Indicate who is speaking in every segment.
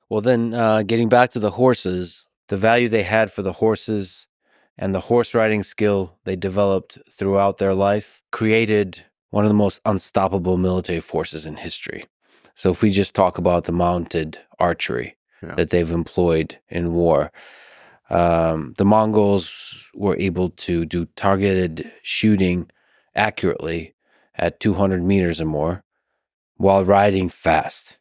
Speaker 1: Well, then getting back to the horses, the value they had for the horses and the horse riding skill they developed throughout their life created one of the most unstoppable military forces in history. So if we just talk about the mounted archery that they've employed in war, the Mongols were able to do targeted shooting accurately at 200 meters or more while riding fast,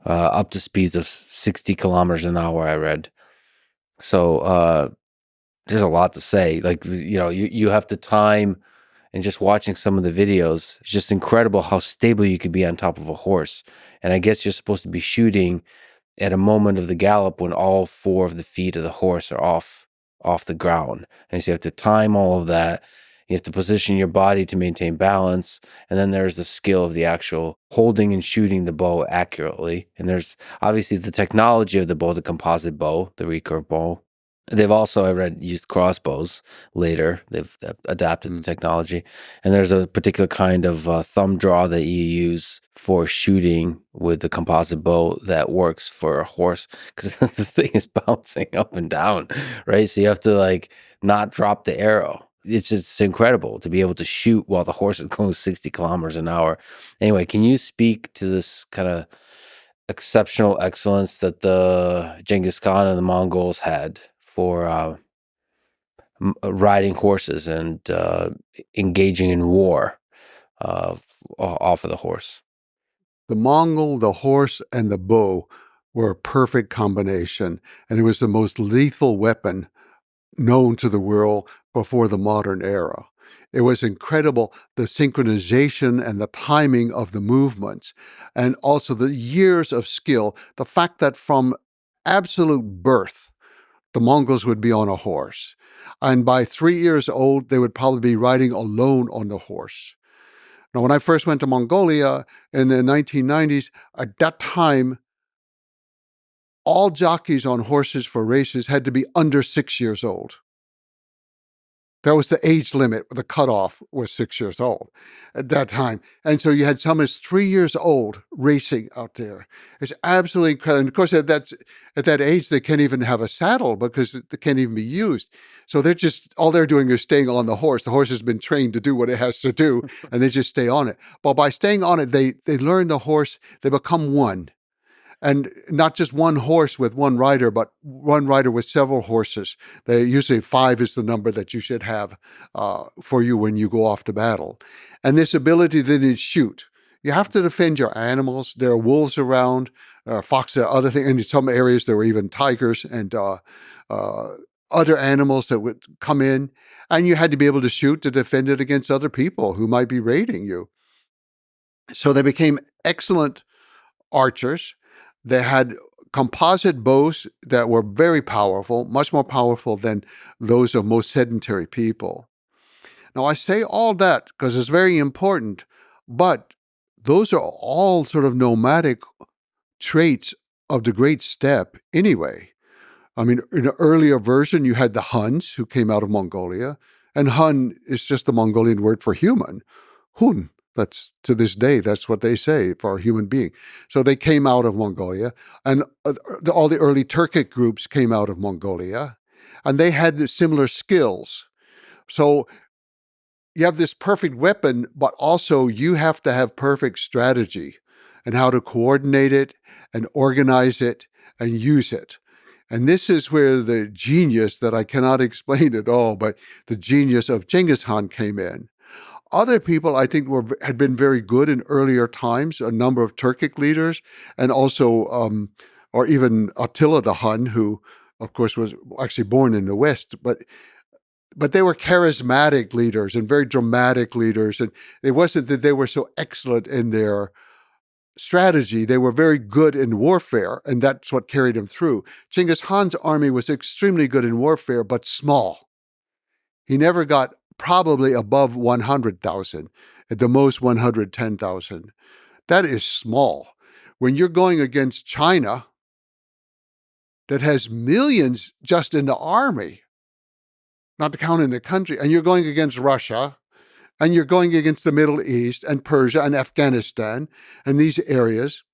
Speaker 1: up to speeds of 60 kilometers an hour, I read. So there's a lot to say. Like, you have to time, and just watching some of the videos, it's just incredible how stable you could be on top of a horse. And I guess you're supposed to be shooting at a moment of the gallop when all four of the feet of the horse are off the ground. And so you have to time all of that. You have to position your body to maintain balance. And then there's the skill of the actual holding and shooting the bow accurately. And there's obviously the technology of the bow, the composite bow, the recurve bow. They've also, I read, used crossbows later. They've adapted the technology. And there's a particular kind of thumb draw that you use for shooting with the composite bow that works for a horse, because the thing is bouncing up and down, right? So you have to not drop the arrow. It's just incredible to be able to shoot while the horse is going 60 kilometers an hour. Anyway, can you speak to this kind of exceptional excellence that the Genghis Khan and the Mongols had for riding horses and engaging in war off of the horse?
Speaker 2: The Mongol, the horse, and the bow were a perfect combination, and it was the most lethal weapon known to the world before the modern era. It was incredible, the synchronization and the timing of the movements, and also the years of skill. The fact that from absolute birth, the Mongols would be on a horse. And by 3 years old, they would probably be riding alone on the horse. Now, when I first went to Mongolia in the 1990s, at that time, all jockeys on horses for races had to be under 6 years old. That was the age limit. The cutoff was 6 years old at that time. And so you had some as 3 years old racing out there. It's absolutely incredible. And of course, at that age, they can't even have a saddle because it can't even be used. So all they're doing is staying on the horse. The horse has been trained to do what it has to do, and they just stay on it. But by staying on it, they learn the horse, they become one. And not just one horse with one rider, but one rider with several horses. They usually 5 is the number that you should have for you when you go off to battle. And this ability then to shoot. You have to defend your animals. There are wolves around, foxes, other things. And in some areas, there were even tigers and other animals that would come in. And you had to be able to shoot to defend it against other people who might be raiding you. So they became excellent archers. They had composite bows that were very powerful, much more powerful than those of most sedentary people. Now, I say all that because it's very important, but those are all sort of nomadic traits of the Great Steppe anyway. I mean, in an earlier version, you had the Huns who came out of Mongolia, and Hun is just the Mongolian word for human. Hun. That's to this day, that's what they say for a human being. So they came out of Mongolia, and all the early Turkic groups came out of Mongolia, and they had the similar skills. So you have this perfect weapon, but also you have to have perfect strategy and how to coordinate it and organize it and use it. And this is where the genius that I cannot explain at all, but the genius of Genghis Khan came in. Other people, I think, had been very good in earlier times, a number of Turkic leaders, and also, or even Attila the Hun, who, of course, was actually born in the West, but they were charismatic leaders and very dramatic leaders. And it wasn't that they were so excellent in their strategy. They were very good in warfare, and that's what carried them through. Genghis Khan's army was extremely good in warfare, but small. He never got probably above 100,000, at the most 110,000. That is small. When you're going against China, that has millions just in the army, not to count in the country, and you're going against Russia, and you're going against the Middle East and Persia and Afghanistan and these areas,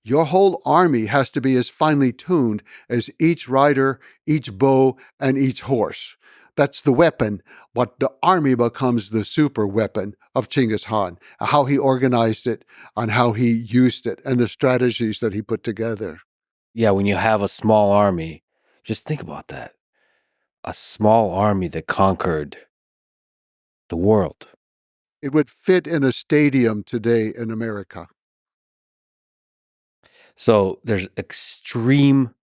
Speaker 2: Your whole army has to be as finely tuned as each rider, each bow, and each horse. That's the weapon, but the army becomes the super weapon of Genghis Khan, how he organized it and how he used it and the strategies that he put together.
Speaker 1: Yeah, when you have a small army, just think about that. A small army that conquered the world.
Speaker 2: It would fit in a stadium today in America.
Speaker 1: So there's extreme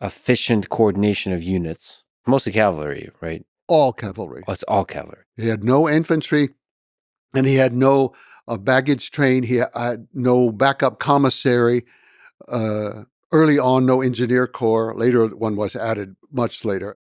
Speaker 1: efficient coordination of units, mostly cavalry, right?
Speaker 2: All cavalry.
Speaker 1: Oh, it's all cavalry.
Speaker 2: He had no infantry, and he had no baggage train. He had no backup commissary. Early on, no engineer corps. Later, one was added much later.